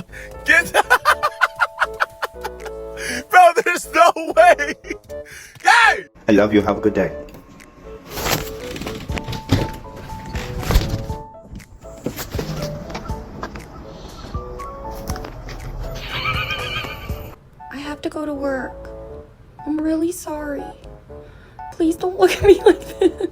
on. Get. Bro, there's no way. Hey! I love you. Have a good day. I have to go to work. I'm really sorry. Please don't look at me like this.